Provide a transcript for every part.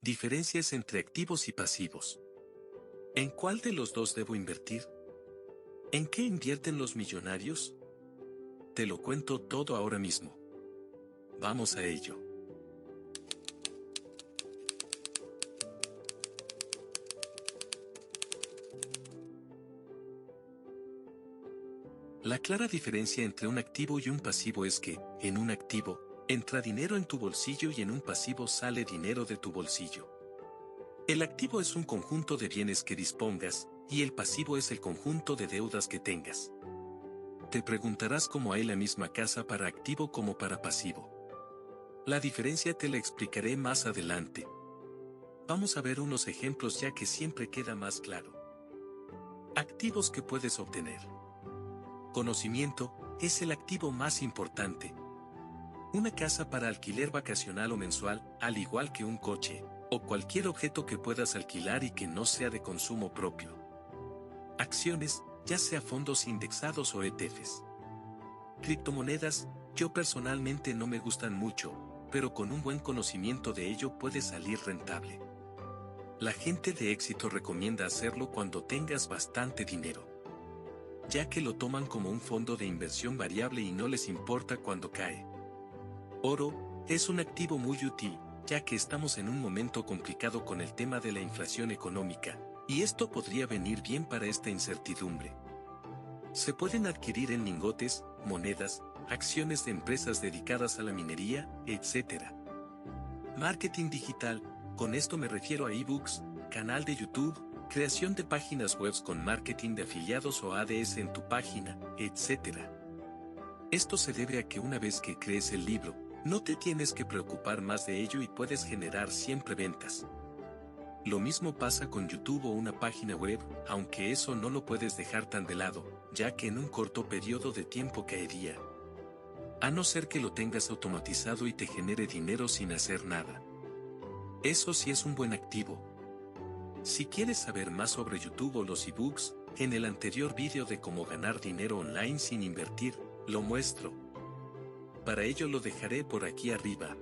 Diferencias entre activos y pasivos. ¿En cuál de los dos debo invertir? ¿En qué invierten los millonarios? Te lo cuento todo ahora mismo. Vamos a ello. La clara diferencia entre un activo y un pasivo es que, en un activo, entra dinero en tu bolsillo y en un pasivo sale dinero de tu bolsillo. El activo es un conjunto de bienes que dispongas, y el pasivo es el conjunto de deudas que tengas. Te preguntarás cómo hay la misma casa para activo como para pasivo. La diferencia te la explicaré más adelante. Vamos a ver unos ejemplos ya que siempre queda más claro. Activos que puedes obtener. Conocimiento es el activo más importante. Una casa para alquiler vacacional o mensual, al igual que un coche, o cualquier objeto que puedas alquilar y que no sea de consumo propio. Acciones, ya sea fondos indexados o ETFs. Criptomonedas, yo personalmente no me gustan mucho, pero con un buen conocimiento de ello puede salir rentable. La gente de éxito recomienda hacerlo cuando tengas bastante dinero, ya que lo toman como un fondo de inversión variable y no les importa cuando cae. Oro, es un activo muy útil, ya que estamos en un momento complicado con el tema de la inflación económica, y esto podría venir bien para esta incertidumbre. Se pueden adquirir en lingotes, monedas, acciones de empresas dedicadas a la minería, etc. Marketing digital, con esto me refiero a ebooks, canal de YouTube, creación de páginas web con marketing de afiliados o ADS en tu página, etc. Esto se debe a que una vez que crees el libro, no te tienes que preocupar más de ello y puedes generar siempre ventas. Lo mismo pasa con YouTube o una página web, aunque eso no lo puedes dejar tan de lado, ya que en un corto periodo de tiempo caería. A no ser que lo tengas automatizado y te genere dinero sin hacer nada. Eso sí es un buen activo. Si quieres saber más sobre YouTube o los ebooks, en el anterior vídeo de cómo ganar dinero online sin invertir, lo muestro. Para ello lo dejaré por aquí arriba.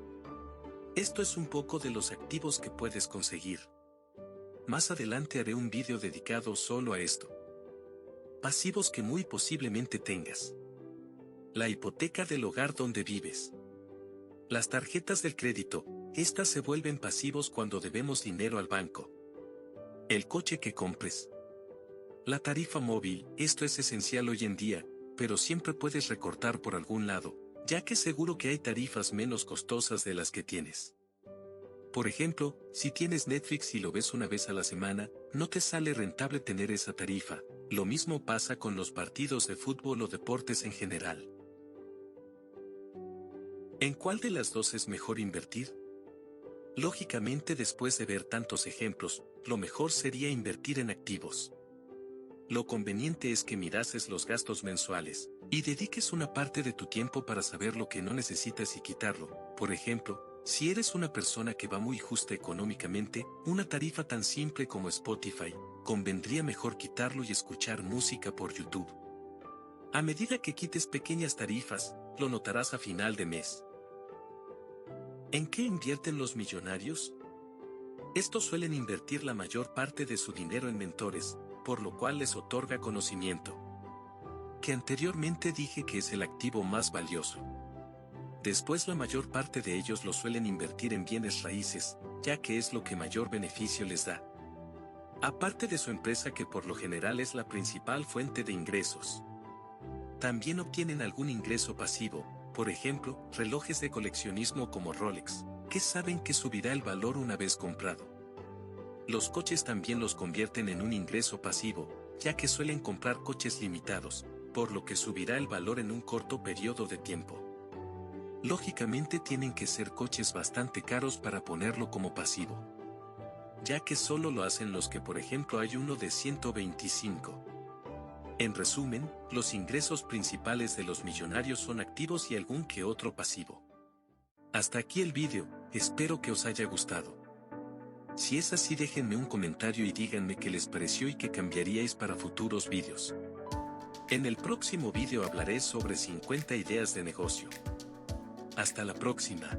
Esto es un poco de los activos que puedes conseguir. Más adelante haré un vídeo dedicado solo a esto. Pasivos que muy posiblemente tengas. La hipoteca del hogar donde vives. Las tarjetas del crédito, estas se vuelven pasivos cuando debemos dinero al banco. El coche que compres. La tarifa móvil, esto es esencial hoy en día, pero siempre puedes recortar por algún lado, ya que seguro que hay tarifas menos costosas de las que tienes. Por ejemplo, si tienes Netflix y lo ves una vez a la semana, no te sale rentable tener esa tarifa. Lo mismo pasa con los partidos de fútbol o deportes en general. ¿En cuál de las dos es mejor invertir? Lógicamente, después de ver tantos ejemplos, lo mejor sería invertir en activos. Lo conveniente es que mirases los gastos mensuales, y dediques una parte de tu tiempo para saber lo que no necesitas y quitarlo. Por ejemplo, si eres una persona que va muy justa económicamente, una tarifa tan simple como Spotify, convendría mejor quitarlo y escuchar música por YouTube. A medida que quites pequeñas tarifas, lo notarás a final de mes. ¿En qué invierten los millonarios? Estos suelen invertir la mayor parte de su dinero en mentores, por lo cual les otorga conocimiento, que anteriormente dije que es el activo más valioso. Después la mayor parte de ellos lo suelen invertir en bienes raíces, ya que es lo que mayor beneficio les da. Aparte de su empresa que por lo general es la principal fuente de ingresos. También obtienen algún ingreso pasivo, por ejemplo, relojes de coleccionismo como Rolex, que saben que subirá el valor una vez comprado. Los coches también los convierten en un ingreso pasivo, ya que suelen comprar coches limitados, por lo que subirá el valor en un corto periodo de tiempo. Lógicamente tienen que ser coches bastante caros para ponerlo como pasivo, ya que solo lo hacen los que por ejemplo hay uno de 125. En resumen, los ingresos principales de los millonarios son activos y algún que otro pasivo. Hasta aquí el vídeo, espero que os haya gustado. Si es así, déjenme un comentario y díganme qué les pareció y qué cambiaríais para futuros vídeos. En el próximo vídeo hablaré sobre 50 ideas de negocio. Hasta la próxima.